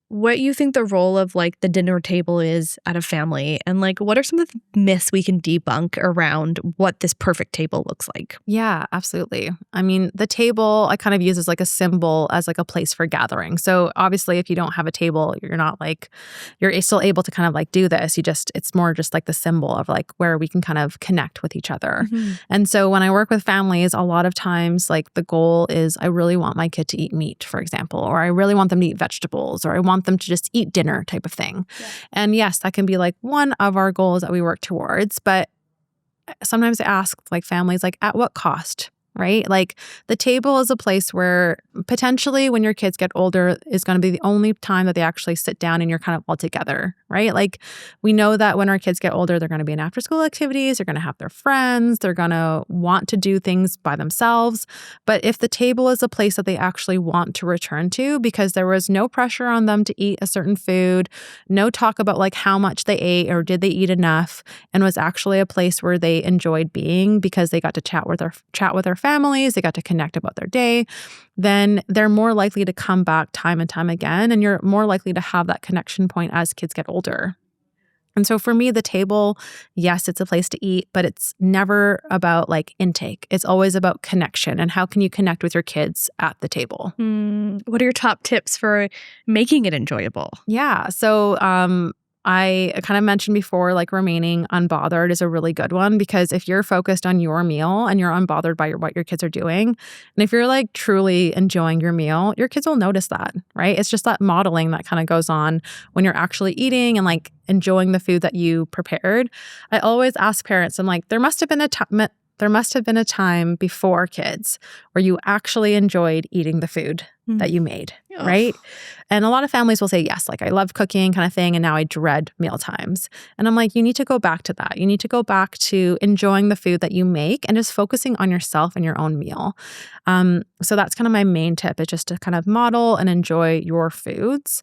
what you think the role of like the dinner table is at a family and like what are some of the myths we can debunk around what this perfect table looks like? Yeah, absolutely. I mean, the table I kind of use as like a symbol, as like a place for gathering. So obviously if you don't have a table, you're still able to kind of like do this. It's more just like the symbol of like where we can kind of connect with each other. And so when I work with families, a lot of times like the goal is I really want my kid to eat meat, for example, or I really want them to eat vegetables, or I want them to just eat dinner type of thing. Yeah. And yes, that can be like one of our goals that we work towards. But sometimes I ask like families, like at what cost? Right? Like the table is a place where potentially when your kids get older is going to be the only time that they actually sit down and you're kind of all together, right? Like we know that when our kids get older, they're going to be in after school activities, they're going to have their friends, they're going to want to do things by themselves. But if the table is a place that they actually want to return to because there was no pressure on them to eat a certain food, no talk about like how much they ate or did they eat enough, and was actually a place where they enjoyed being because they got to chat with their families, they got to connect about their day, then they're more likely to come back time and time again. And you're more likely to have that connection point as kids get older. And so for me, the table, yes, it's a place to eat, but it's never about like intake. It's always about connection and how can you connect with your kids at the table. What are your top tips for making it enjoyable? Yeah. So I kind of mentioned before, like remaining unbothered is a really good one because if you're focused on your meal and you're unbothered by what your kids are doing, and if you're like truly enjoying your meal, your kids will notice that, right? It's just that modeling that kind of goes on when you're actually eating and like enjoying the food that you prepared. I always ask parents, I'm like, there must have been a time before kids where you actually enjoyed eating the food that you made, right? And a lot of families will say, yes, like I love cooking kind of thing, and now I dread meal times. And I'm like, you need to go back to that. You need to go back to enjoying the food that you make and just focusing on yourself and your own meal. So that's kind of my main tip, is just to kind of model and enjoy your foods.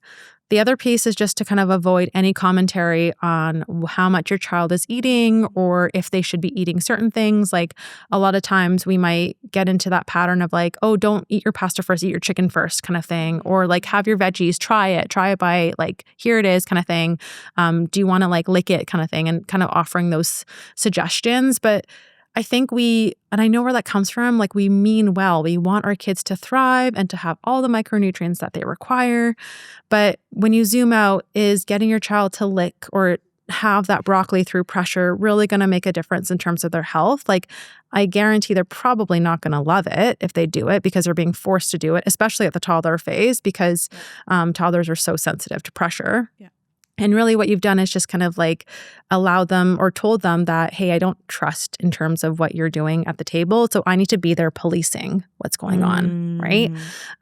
The other piece is just to kind of avoid any commentary on how much your child is eating or if they should be eating certain things. Like a lot of times we might get into that pattern of like, oh, don't eat your pasta first, eat your chicken first kind of thing. Or like have your veggies, try it by like, here it is kind of thing. Do you want to like lick it kind of thing, and kind of offering those suggestions. But I think and I know where that comes from, like we mean well. We want our kids to thrive and to have all the micronutrients that they require. But when you zoom out, is getting your child to lick or have that broccoli through pressure really going to make a difference in terms of their health? Like I guarantee they're probably not going to love it if they do it because they're being forced to do it, especially at the toddler phase because toddlers are so sensitive to pressure. Yeah. And really what you've done is just kind of like allowed them or told them that, hey, I don't trust in terms of what you're doing at the table. So I need to be there policing what's going on, right?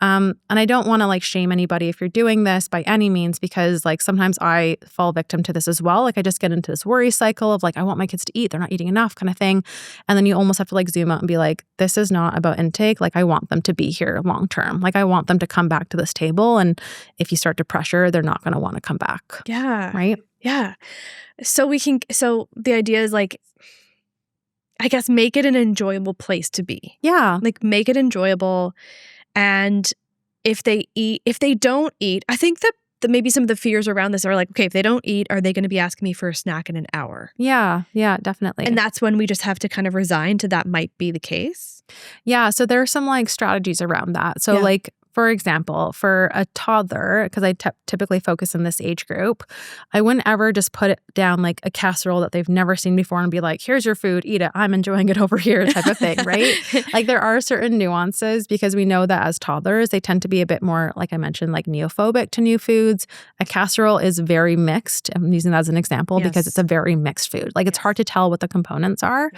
And I don't want to like shame anybody if you're doing this by any means, because like sometimes I fall victim to this as well. Like I just get into this worry cycle of like, I want my kids to eat, they're not eating enough kind of thing. And then you almost have to like zoom out and be like, this is not about intake. Like I want them to be here long term. Like I want them to come back to this table. And if you start to pressure, they're not going to want to come back. Yeah. Right? Yeah. So the idea is like, I guess, make it an enjoyable place to be. Yeah. Like make it enjoyable. And if they don't eat, I think that maybe some of the fears around this are like, okay, if they don't eat, are they going to be asking me for a snack in an hour? Yeah, definitely. And that's when we just have to kind of resign to that might be the case. Yeah, so there are some like strategies around that. So like, for example, for a toddler, because I typically focus in this age group, I wouldn't ever just put it down like a casserole that they've never seen before and be like, here's your food, eat it. I'm enjoying it over here type of thing, right? Like there are certain nuances because we know that as toddlers, they tend to be a bit more, like I mentioned, like neophobic to new foods. A casserole is very mixed. I'm using that as an example because it's a very mixed food. Like it's hard to tell what the components are.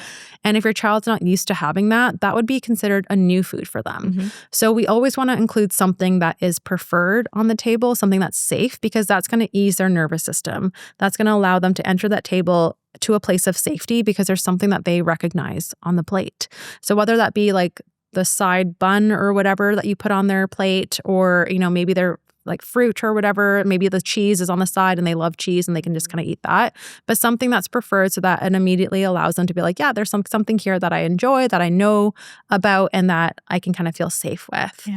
And if your child's not used to having that, that would be considered a new food for them. So we always want to include something that is preferred on the table, something that's safe, because that's going to ease their nervous system. That's going to allow them to enter that table to a place of safety because there's something that they recognize on the plate. So whether that be like the side bun or whatever that you put on their plate, or, you know, maybe they're like fruit or whatever, maybe the cheese is on the side and they love cheese and they can just kind of eat that, but something that's preferred so that it immediately allows them to be like, yeah, there's something here that I enjoy, that I know about, and that I can kind of feel safe with.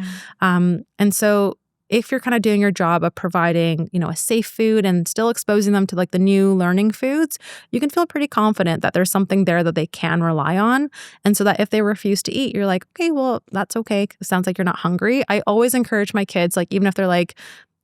And so if you're kind of doing your job of providing, you know, a safe food and still exposing them to like the new learning foods, you can feel pretty confident that there's something there that they can rely on. And so that if they refuse to eat, you're like, okay, well, that's okay. It sounds like you're not hungry. I always encourage my kids, like, even if they're like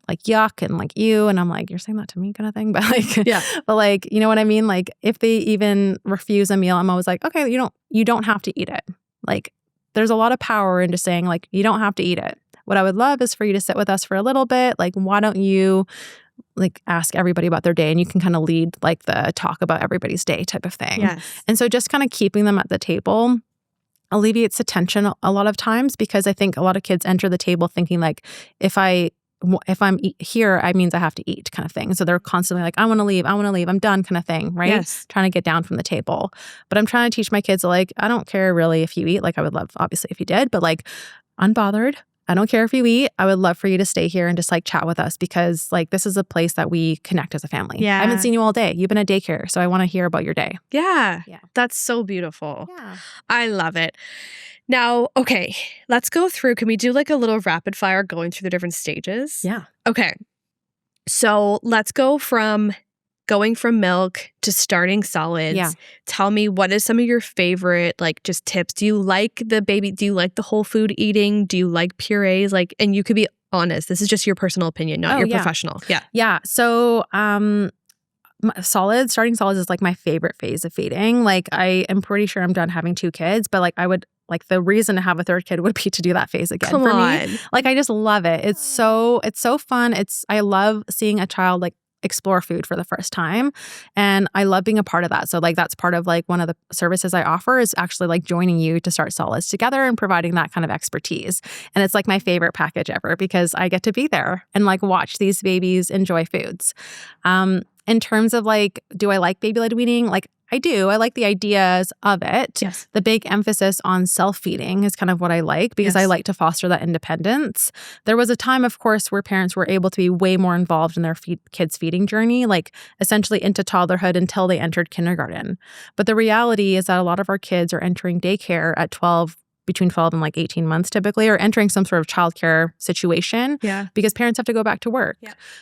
yuck and like ew, and I'm like, you're saying that to me kind of thing. But like, but like, you know what I mean? Like if they even refuse a meal, I'm always like, okay, you don't have to eat it. Like there's a lot of power into saying like, you don't have to eat it. What I would love is for you to sit with us for a little bit. Like, why don't you like ask everybody about their day, and you can kind of lead like the talk about everybody's day type of thing. And so just kind of keeping them at the table alleviates the tension a lot of times, because I think a lot of kids enter the table thinking like, if I'm here, it means I have to eat kind of thing. So they're constantly like, I want to leave, I'm done kind of thing, right? Trying to get down from the table. But I'm trying to teach my kids like, I don't care really if you eat. Like I would love obviously if you did, but like unbothered. I don't care if you eat. I would love for you to stay here and just like chat with us, because like this is a place that we connect as a family. I haven't seen you all day. You've been at daycare. So I want to hear about your day. That's so beautiful. I love it. Now, okay, let's go through. Can we do like a little rapid fire going through the different stages? Okay. So let's go from going from milk to starting solids. Tell me, what is some of your favorite like just tips? Do you like the whole food eating? Do you like purees? Like, and you could be honest, this is just your personal opinion, not your professional. So starting solids is like my favorite phase of feeding. Like I am pretty sure I'm done having 2 kids, but like I would like the reason to have a 3rd kid would be to do that phase again for me. Like I just love it. It's so fun. I love seeing a child like explore food for the first time, and I love being a part of that. So like that's part of like one of the services I offer is actually like joining you to start solids together and providing that kind of expertise. And it's like my favorite package ever, because I get to be there and like watch these babies enjoy foods. In terms of like, do I like baby-led weaning? Like I do. I like the ideas of it. The big emphasis on self-feeding is kind of what I like, because I like to foster that independence. There was a time, of course, where parents were able to be way more involved in their kids' feeding journey, like essentially into toddlerhood until they entered kindergarten. But the reality is that a lot of our kids are entering daycare at between 12 and like 18 months typically, or entering some sort of childcare situation because parents have to go back to work.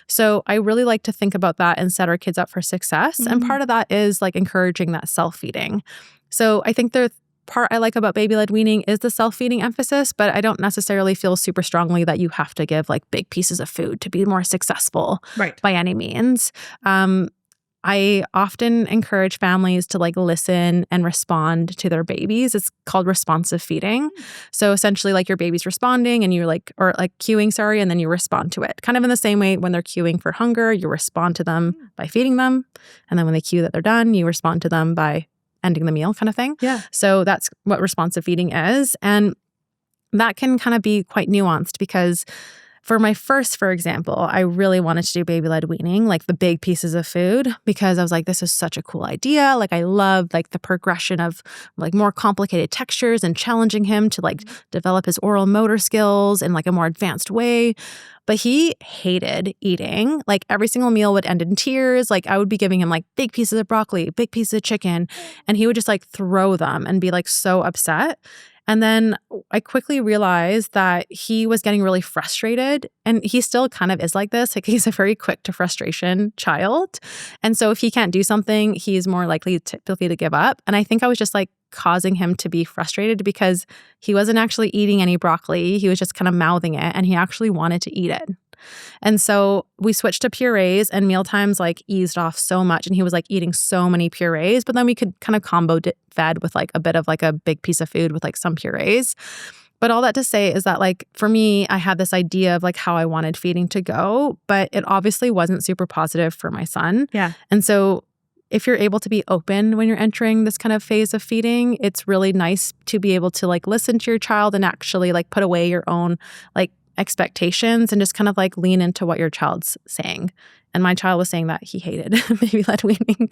So I really like to think about that and set our kids up for success. And part of that is like encouraging that self-feeding. So I think the part I like about baby-led weaning is the self-feeding emphasis, but I don't necessarily feel super strongly that you have to give like big pieces of food to be more successful by any means. I often encourage families to like listen and respond to their babies. It's called responsive feeding. So essentially like your baby's responding and you're like, or like cueing, and then you respond to it. Kind of in the same way when they're cueing for hunger, you respond to them by feeding them. And then when they cue that they're done, you respond to them by ending the meal kind of thing. So that's what responsive feeding is. And that can kind of be quite nuanced, because for my first, for example, I really wanted to do baby-led weaning, like the big pieces of food, because I was like, this is such a cool idea. Like I love like the progression of like more complicated textures and challenging him to like develop his oral motor skills in like a more advanced way. But he hated eating. Like every single meal would end in tears. Like I would be giving him like big pieces of broccoli, big pieces of chicken, and he would just like throw them and be like so upset. And then I quickly realized that he was getting really frustrated, and he still kind of is like this. Like, he's a very quick to frustration child. And so if he can't do something, he's more likely typically to give up. And I think I was just like causing him to be frustrated because he wasn't actually eating any broccoli. He was just kind of mouthing it, and he actually wanted to eat it. And so we switched to purees, and mealtimes like eased off so much, and he was like eating so many purees, but then we could kind of combo fed with like a bit of like a big piece of food with like some purees. But all that to say is that like for me, I had this idea of like how I wanted feeding to go, but it obviously wasn't super positive for my son. Yeah. And so if you're able to be open when you're entering this kind of phase of feeding, it's really nice to be able to like listen to your child and actually like put away your own like expectations and just kind of like lean into what your child's saying. And my child was saying that he hated baby-led weaning.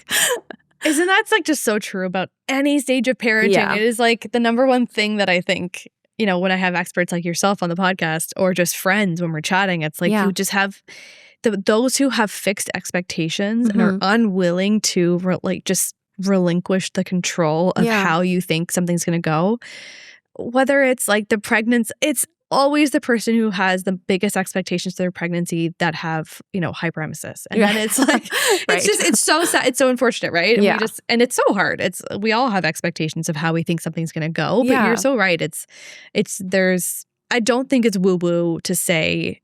Isn't that like just so true about any stage of parenting? Yeah. It is like the number one thing that I think, you know, when I have experts like yourself on the podcast or just friends when we're chatting, it's like you just have those who have fixed expectations and are unwilling to just relinquish the control of how you think something's going to go. Whether it's like the pregnancy, it's always the person who has the biggest expectations to their pregnancy that have, you know, hyperemesis. And then it's like, it's so sad. It's so unfortunate, right? And and it's so hard. We all have expectations of how we think something's going to go, but you're so right. I don't think it's woo-woo to say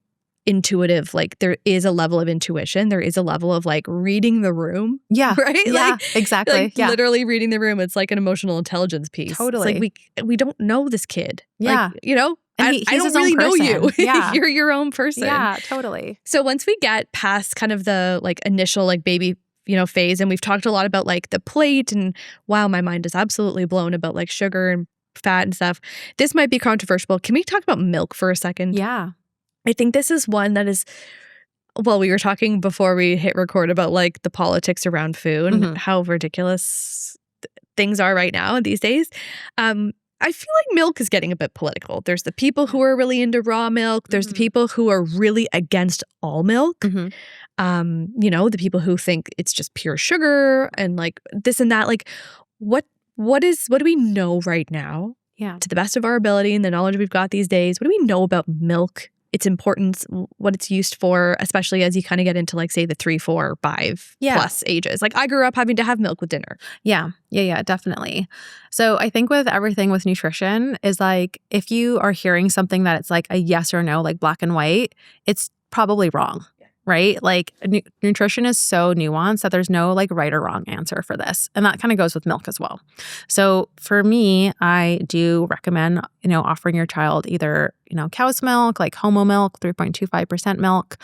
intuitive. Like, there is a level of intuition. There is a level of like reading the room. Yeah. Right? Yeah, exactly. Like literally reading the room. It's like an emotional intelligence piece. Totally. It's like we don't know this kid. Yeah. Like, you know? And I don't really know you. Yeah. You're your own person. Yeah, totally. So once we get past kind of the like initial like baby, you know, phase, and we've talked a lot about like the plate, and wow, my mind is absolutely blown about like sugar and fat and stuff. This might be controversial. Can we talk about milk for a second? Yeah. I think this is one that is, well, we were talking before we hit record about like the politics around food and how ridiculous things are right now these days. I feel like milk is getting a bit political. There's the people who are really into raw milk. There's the people who are really against all milk. You know, the people who think it's just pure sugar and like this and that. Like, what do we know right now? Yeah. To the best of our ability and the knowledge we've got these days, what do we know about milk? Its importance, what it's used for, especially as you kind of get into like, say, the 3, 4, 5 plus ages. Like, I grew up having to have milk with dinner. Yeah, definitely. So I think with everything with nutrition is like, if you are hearing something that it's like a yes or no, like black and white, it's probably wrong. Right? Like nutrition is so nuanced that there's no like right or wrong answer for this. And that kind of goes with milk as well. So for me, I do recommend, you know, offering your child either, you know, cow's milk, like homo milk, 3.25% milk,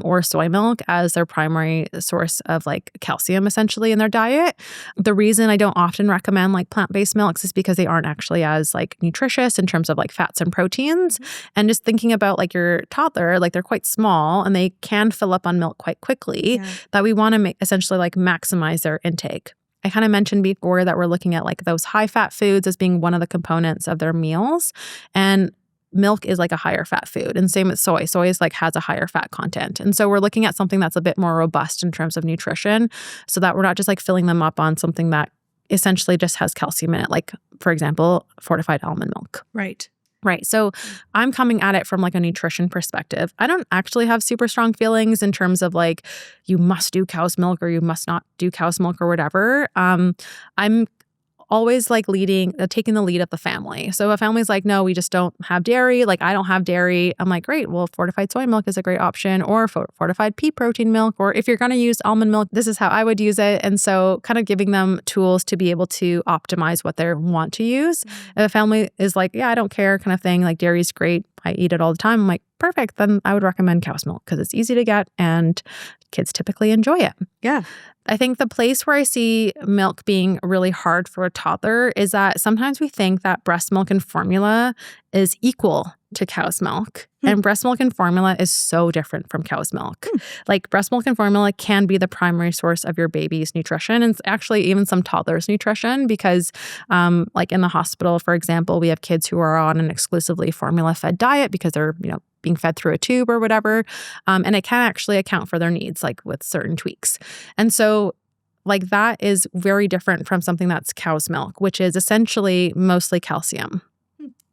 or soy milk as their primary source of like calcium essentially in their diet. The reason I don't often recommend like plant-based milks is because they aren't actually as like nutritious in terms of like fats and proteins. And just thinking about like your toddler, like they're quite small and they can fill up on milk quite quickly, that we want to essentially like maximize their intake. I kind of mentioned before that we're looking at like those high fat foods as being one of the components of their meals. And milk is like a higher fat food, and same with soy. Soy is like has a higher fat content. And so we're looking at something that's a bit more robust in terms of nutrition so that we're not just like filling them up on something that essentially just has calcium in it. Like, for example, fortified almond milk. Right. So I'm coming at it from like a nutrition perspective. I don't actually have super strong feelings in terms of like, you must do cow's milk or you must not do cow's milk or whatever. I'm always like taking the lead of the family. So a family's like, no, we just don't have dairy. Like, I don't have dairy. I'm like, great. Well, fortified soy milk is a great option, or fortified pea protein milk. Or if you're going to use almond milk, this is how I would use it. And so kind of giving them tools to be able to optimize what they want to use. If a family is like, yeah, I don't care kind of thing, like dairy is great, I eat it all the time, I'm like, perfect. Then I would recommend cow's milk because it's easy to get and kids typically enjoy it. Yeah. I think the place where I see milk being really hard for a toddler is that sometimes we think that breast milk and formula is equal to cow's milk. And breast milk and formula is so different from cow's milk. Like, breast milk and formula can be the primary source of your baby's nutrition, and actually even some toddlers' nutrition, because like in the hospital, for example, we have kids who are on an exclusively formula-fed diet because they're, you know, being fed through a tube or whatever. And it can actually account for their needs, like with certain tweaks. And so like that is very different from something that's cow's milk, which is essentially mostly calcium.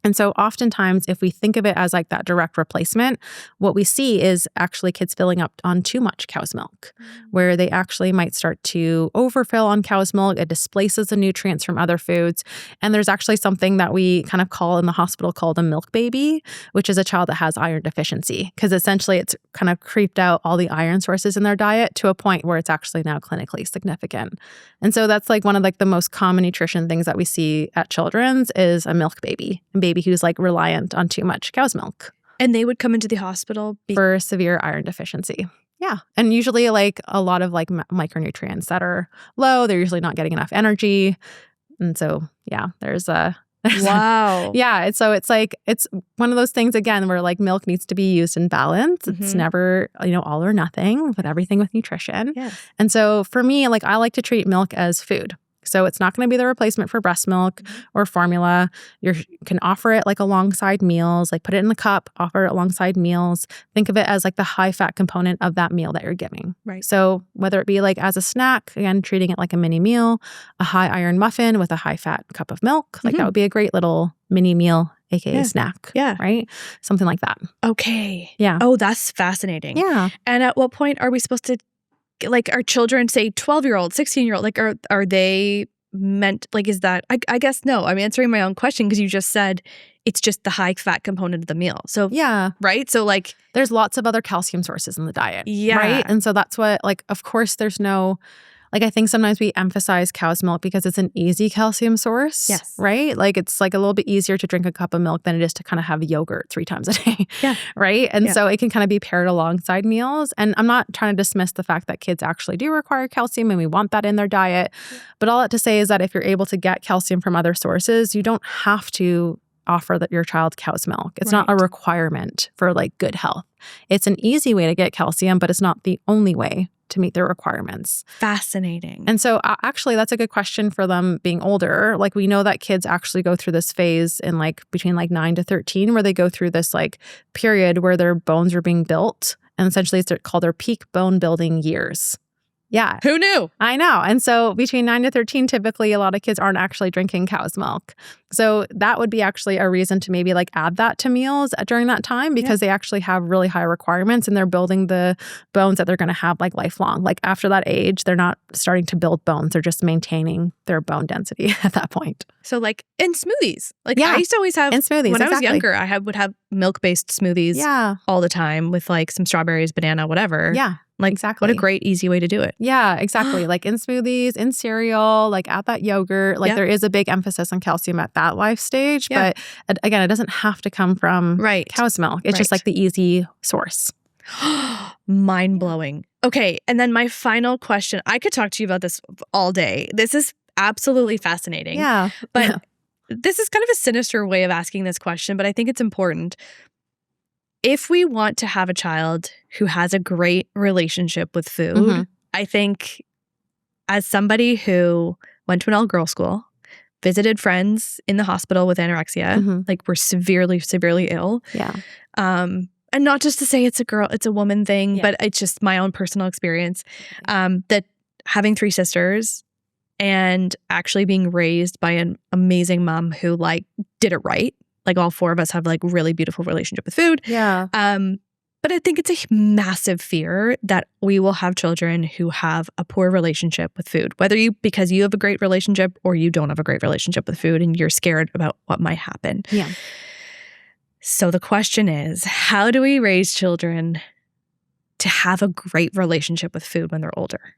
And so oftentimes, if we think of it as like that direct replacement, what we see is actually kids filling up on too much cow's milk, where they actually might start to overfill on cow's milk. It displaces the nutrients from other foods. And there's actually something that we kind of call in the hospital called a milk baby, which is a child that has iron deficiency, because essentially it's kind of creeped out all the iron sources in their diet to a point where it's actually now clinically significant. And so that's like one of like the most common nutrition things that we see at children's is a milk baby. Baby who's like reliant on too much cow's milk. And they would come into the hospital for severe iron deficiency. Yeah. And usually like a lot of like micronutrients that are low, they're usually not getting enough energy. And so, yeah, there's wow. Yeah. It's like, it's one of those things again, where like milk needs to be used in balance. It's never, all or nothing, but everything with nutrition. Yes. And so for me, like I like to treat milk as food. So it's not going to be the replacement for breast milk or formula. You can offer it like alongside meals, like put it in the cup, offer it alongside meals. Think of it as like the high fat component of that meal that you're giving. Right. So whether it be like as a snack, again, treating it like a mini meal, a high iron muffin with a high fat cup of milk, like that would be a great little mini meal, aka snack. Yeah. Right? Something like that. Okay. Yeah. Oh, that's fascinating. Yeah. And at what point are we supposed to, like, our children, say 12-year-old, 16-year-old, like, are they meant, like, is that, I guess, no, I'm answering my own question because you just said it's just the high fat component of the meal. So, yeah. Right? So, like, there's lots of other calcium sources in the diet. Yeah. Right? And so that's what, like, of course, there's no, like, I think sometimes we emphasize cow's milk because it's an easy calcium source. Yes. Right? Like, it's like a little bit easier to drink a cup of milk than it is to kind of have yogurt 3 times a day. Yeah. Right? And so it can kind of be paired alongside meals. And I'm not trying to dismiss the fact that kids actually do require calcium and we want that in their diet. Yeah. But all that to say is that if you're able to get calcium from other sources, you don't have to offer your child cow's milk. It's not a requirement for like good health. It's an easy way to get calcium, but it's not the only way to meet their requirements. Fascinating. And so actually that's a good question for them being older. Like we know that kids actually go through this phase in like between like 9 to 13 where they go through this like period where their bones are being built. And essentially it's called their peak bone building years. Yeah. Who knew? I know. And so between 9 to 13, typically a lot of kids aren't actually drinking cow's milk. So that would be actually a reason to maybe like add that to meals during that time because they actually have really high requirements and they're building the bones that they're going to have like lifelong. Like after that age, they're not starting to build bones. They're just maintaining their bone density at that point. So like in smoothies. Like I used to always have, in smoothies, when I was younger, I would have milk-based smoothies all the time with like some strawberries, banana, whatever. Yeah. Like, exactly. What a great, easy way to do it. Yeah, exactly. Like in smoothies, in cereal, like at that yogurt, like there is a big emphasis on calcium at that life stage. But again, it doesn't have to come from cow's milk. It's just like the easy source. Mind blowing. Okay. And then my final question, I could talk to you about this all day. This is absolutely fascinating. Yeah. But this is kind of a sinister way of asking this question, but I think it's important. If we want to have a child who has a great relationship with food, I think as somebody who went to an all-girl school, visited friends in the hospital with anorexia, like were severely, severely ill. Yeah. And not just to say it's a woman thing, but it's just my own personal experience, that having 3 sisters and actually being raised by an amazing mom who like did it right. Like all 4 of us have like really beautiful relationship with food. Yeah. But I think it's a massive fear that we will have children who have a poor relationship with food, because you have a great relationship or you don't have a great relationship with food and you're scared about what might happen. Yeah. So the question is, how do we raise children to have a great relationship with food when they're older?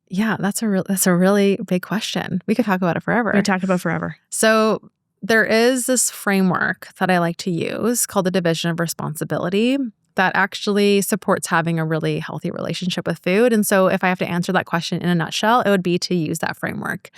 Yeah, that's a really big question. We could talk about it forever. We talk about forever. So there is this framework that I like to use called the division of responsibility that actually supports having a really healthy relationship with food. And so if I have to answer that question in a nutshell, it would be to use that framework.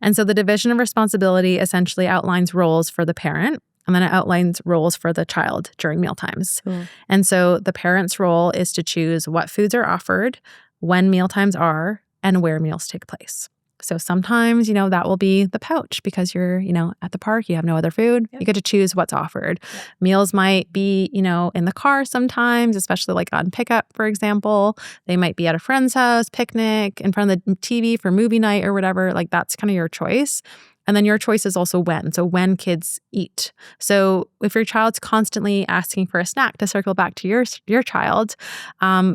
And so the division of responsibility essentially outlines roles for the parent, and then it outlines roles for the child during mealtimes. Cool. And so the parent's role is to choose what foods are offered, when mealtimes are, and where meals take place. So sometimes, that will be the pouch because you're, at the park, you have no other food. You get to choose what's offered. Meals might be, in the car sometimes, especially like on pickup, for example. They might be at a friend's house, picnic, in front of the TV for movie night or whatever. Like that's kind of your choice. And then your choice is also when. So when kids eat. So if your child's constantly asking for a snack, to circle back to your child,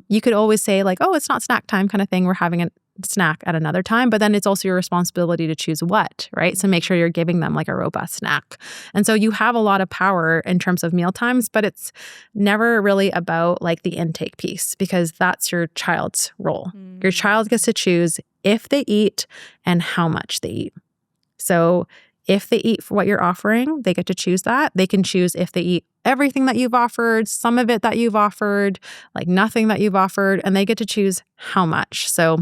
you could always say like, oh, it's not snack time kind of thing. We're having a snack at another time. But then it's also your responsibility to choose what, right? So make sure you're giving them like a robust snack. And so you have a lot of power in terms of meal times, but it's never really about like the intake piece, because that's your child's role. Your child gets to choose if they eat and how much they eat. So if they eat for what you're offering, they get to choose that. They can choose if they eat everything that you've offered, some of it that you've offered, like nothing that you've offered, and they get to choose how much. So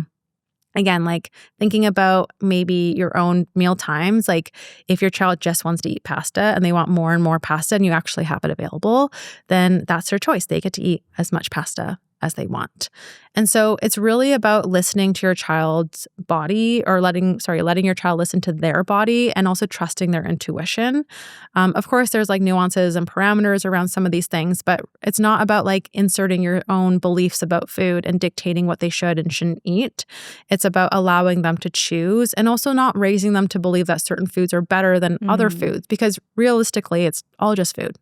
again, like thinking about maybe your own meal times, like if your child just wants to eat pasta and they want more and more pasta and you actually have it available, then that's their choice. They get to eat as much pasta as they want. And so it's really about listening to your child's body, or letting your child listen to their body, and also trusting their intuition. Of course, there's like nuances and parameters around some of these things, but it's not about like inserting your own beliefs about food and dictating what they should and shouldn't eat. It's about allowing them to choose, and also not raising them to believe that certain foods are better than other foods, because realistically, it's all just food,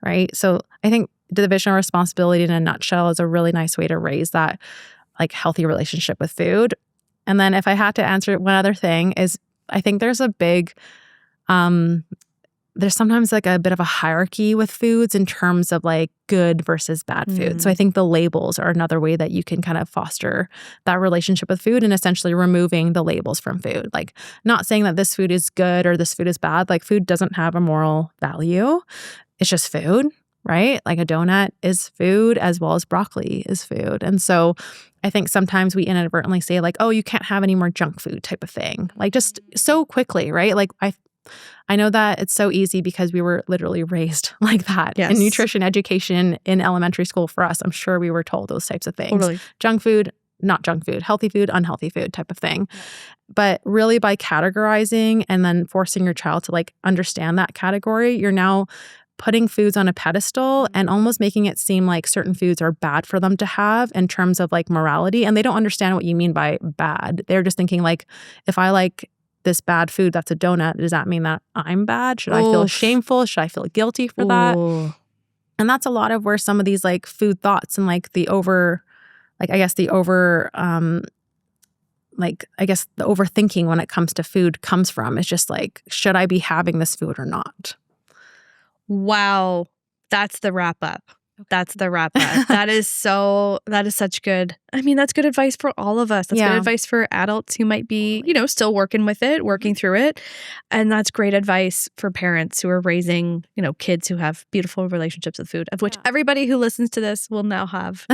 right? So I think division of responsibility in a nutshell is a really nice way to raise that like healthy relationship with food. And then if I had to answer one other thing is, I think there's a big, there's sometimes like a bit of a hierarchy with foods in terms of like good versus bad food. So I think the labels are another way that you can kind of foster that relationship with food, and essentially removing the labels from food. Like not saying that this food is good or this food is bad. Like food doesn't have a moral value. It's just food. Right? Like a donut is food as well as broccoli is food. And so I think sometimes we inadvertently say like, oh, you can't have any more junk food type of thing. Like just so quickly, right? Like I know that it's so easy because we were literally raised like that. Yes. In nutrition education in elementary school for us, I'm sure we were told those types of things. Totally. Junk food, not junk food, healthy food, unhealthy food type of thing. But really by categorizing and then forcing your child to like understand that category, you're now putting foods on a pedestal and almost making it seem like certain foods are bad for them to have in terms of like morality. And they don't understand what you mean by bad. They're just thinking like, if I like this bad food that's a donut, does that mean that I'm bad? Should I feel shameful? Should I feel guilty for that? And that's a lot of where some of these like food thoughts and like the overthinking when it comes to food comes from. It's just like, should I be having this food or not? Wow. That's the wrap up. That's the wrap up. That is such good. I mean, that's good advice for all of us. That's good advice for adults who might be, still working with it, working through it. And that's great advice for parents who are raising, kids who have beautiful relationships with food, of which everybody who listens to this will now have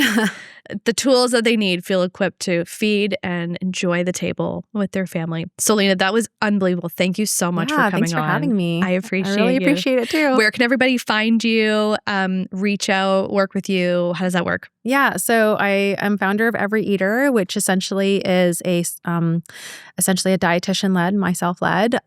the tools that they need, feel equipped to feed and enjoy the table with their family. Soleina, that was unbelievable. Thank you so much for coming on. Thanks for having me. I appreciate really appreciate it too. Where can everybody find you, reach out, work with you? How does that work? Yeah, so I am founder of Every Eater, which essentially is a dietitian-led, myself-led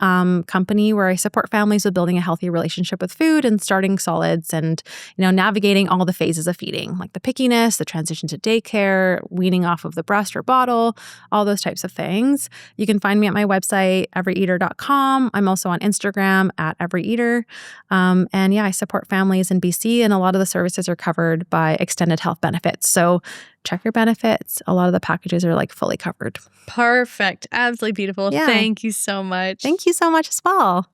company where I support families with building a healthy relationship with food and starting solids and navigating all the phases of feeding, like the pickiness, the transition to daycare, weaning off of the breast or bottle, all those types of things. You can find me at my website, everyeater.com. I'm also on Instagram at everyeater. And I support families in BC, and a lot of the services are covered by extended health benefits. So check your benefits. A lot of the packages are like fully covered. Perfect. Absolutely beautiful. Yeah. Thank you so much. Thank you so much as well.